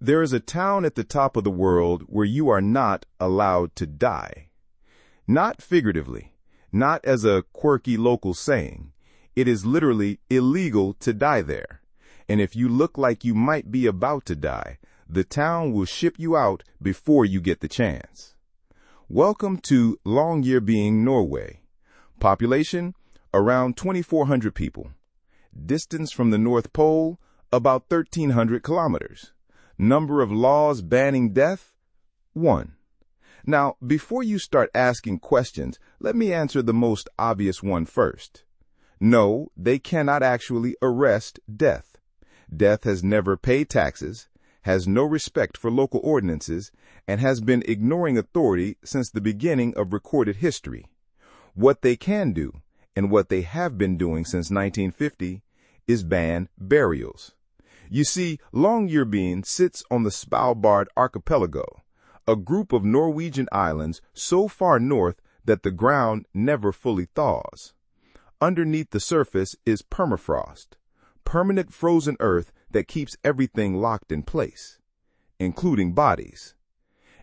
There is a town at the top of the world where you are not allowed to die. Not figuratively, not as a quirky local saying. It is literally illegal to die there. And if you look like you might be about to die, the town will ship you out before you get the chance. Welcome to Longyearbyen, Norway. Population, around 2,400 people. Distance from the North Pole, about 1,300 kilometers. Number of laws banning death, 1. Now, before you start asking questions, let me answer the most obvious one first. No, they cannot actually arrest death. Death has never paid taxes, has no respect for local ordinances, and has been ignoring authority since the beginning of recorded history. What they can do, and what they have been doing since 1950, is ban burials. You see, Longyearbyen sits on the Svalbard archipelago, a group of Norwegian islands so far north that the ground never fully thaws. Underneath the surface is permafrost, permanent frozen earth that keeps everything locked in place, including bodies.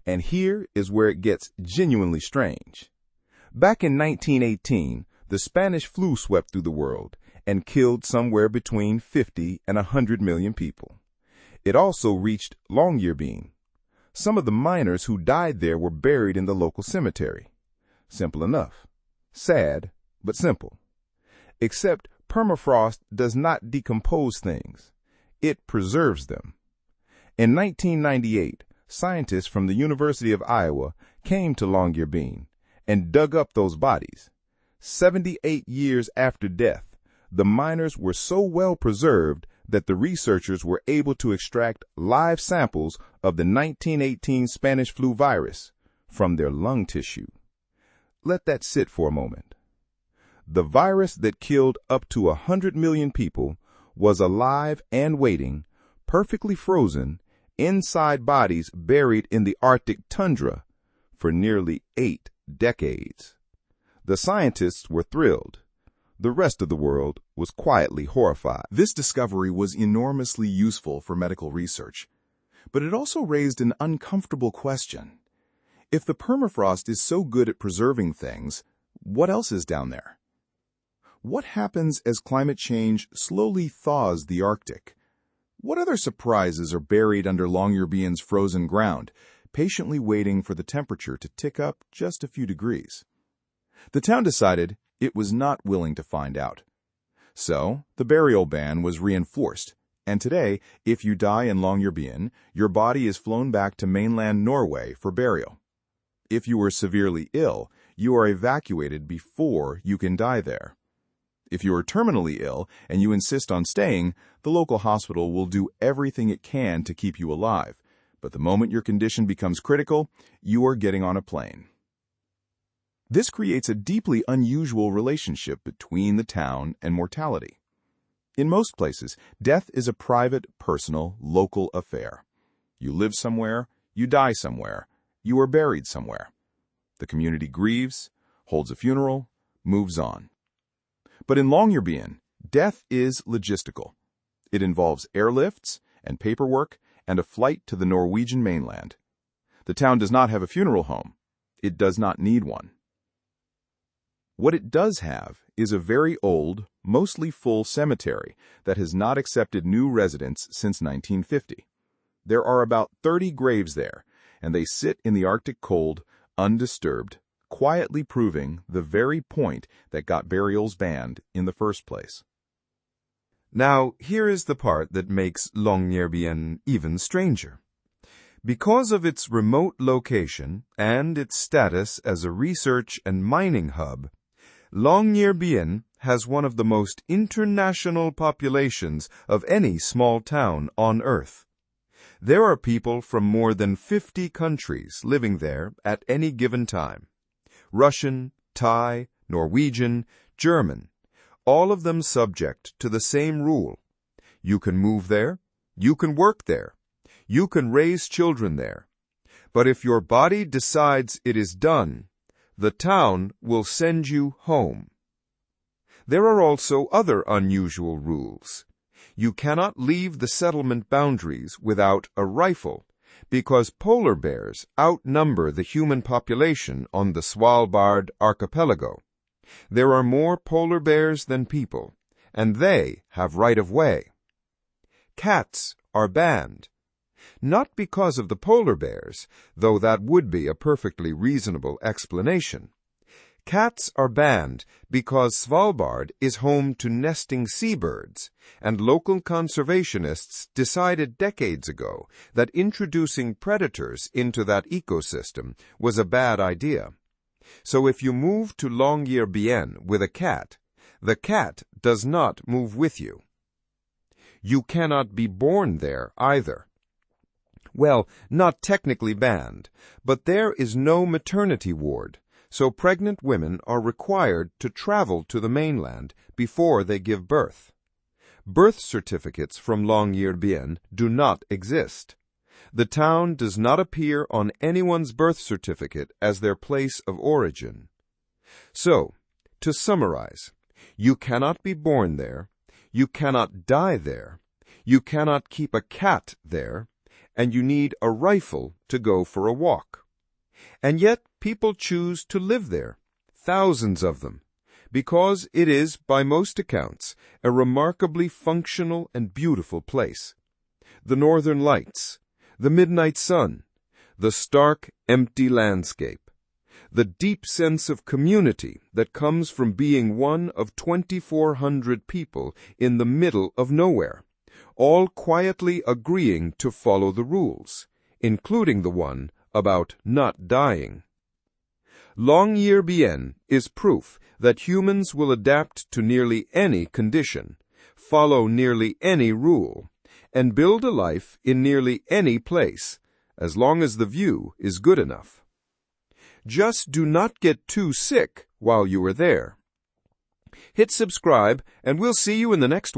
And here is where it gets genuinely strange. Back in 1918, the Spanish flu swept through the world and killed somewhere between 50 and 100 million people. It also reached Longyearbyen. Some of the miners who died there were buried in the local cemetery. Simple enough. Sad, but simple. Except permafrost does not decompose things. It preserves them. In 1998, scientists from the University of Iowa came to Longyearbyen and dug up those bodies. 78 years after death, the miners were so well preserved that the researchers were able to extract live samples of the 1918 Spanish flu virus from their lung tissue. Let that sit for a moment. The virus that killed up to 100 million people was alive and waiting, perfectly frozen, inside bodies buried in the Arctic tundra for nearly 8 decades. The scientists were thrilled. The rest of the world was quietly horrified. This discovery was enormously useful for medical research, but it also raised an uncomfortable question. If the permafrost is so good at preserving things, what else is down there? What happens as climate change slowly thaws the Arctic? What other surprises are buried under Longyearbyen's frozen ground, patiently waiting for the temperature to tick up just a few degrees? The town decided it was not willing to find out. So, the burial ban was reinforced, and today, if you die in Longyearbyen, your body is flown back to mainland Norway for burial. If you are severely ill, you are evacuated before you can die there. If you are terminally ill and you insist on staying, the local hospital will do everything it can to keep you alive, but the moment your condition becomes critical, you are getting on a plane. This creates a deeply unusual relationship between the town and mortality. In most places, death is a private, personal, local affair. You live somewhere, you die somewhere, you are buried somewhere. The community grieves, holds a funeral, moves on. But in Longyearbyen, death is logistical. It involves airlifts and paperwork and a flight to the Norwegian mainland. The town does not have a funeral home. It does not need one. What it does have is a very old, mostly full cemetery that has not accepted new residents since 1950. There are about 30 graves there, and they sit in the Arctic cold, undisturbed, quietly proving the very point that got burials banned in the first place. Now, here is the part that makes Longyearbyen even stranger. Because of its remote location and its status as a research and mining hub, Longyearbyen has one of the most international populations of any small town on Earth. There are people from more than 50 countries living there at any given time. Russian, Thai, Norwegian, German, all of them subject to the same rule. You can move there, you can work there, you can raise children there. But if your body decides it is done, the town will send you home. There are also other unusual rules. You cannot leave the settlement boundaries without a rifle, because polar bears outnumber the human population on the Svalbard archipelago. There are more polar bears than people, and they have right-of-way. Cats are banned. Not because of the polar bears, though that would be a perfectly reasonable explanation. Cats are banned because Svalbard is home to nesting seabirds, and local conservationists decided decades ago that introducing predators into that ecosystem was a bad idea. So if you move to Longyearbyen with a cat, the cat does not move with you. You cannot be born there either. Well, not technically banned, but there is no maternity ward, so pregnant women are required to travel to the mainland before they give birth. Birth certificates from Longyearbyen do not exist. The town does not appear on anyone's birth certificate as their place of origin. So, to summarize, you cannot be born there, you cannot die there, you cannot keep a cat there, and you need a rifle to go for a walk. And yet people choose to live there, thousands of them, because it is, by most accounts, a remarkably functional and beautiful place. The northern lights, the midnight sun, the stark, empty landscape, the deep sense of community that comes from being one of 2,400 people in the middle of nowhere, all quietly agreeing to follow the rules, including the one about not dying. Longyearbyen is proof that humans will adapt to nearly any condition, follow nearly any rule, and build a life in nearly any place, as long as the view is good enough. Just do not get too sick while you are there. Hit subscribe, and we'll see you in the next one.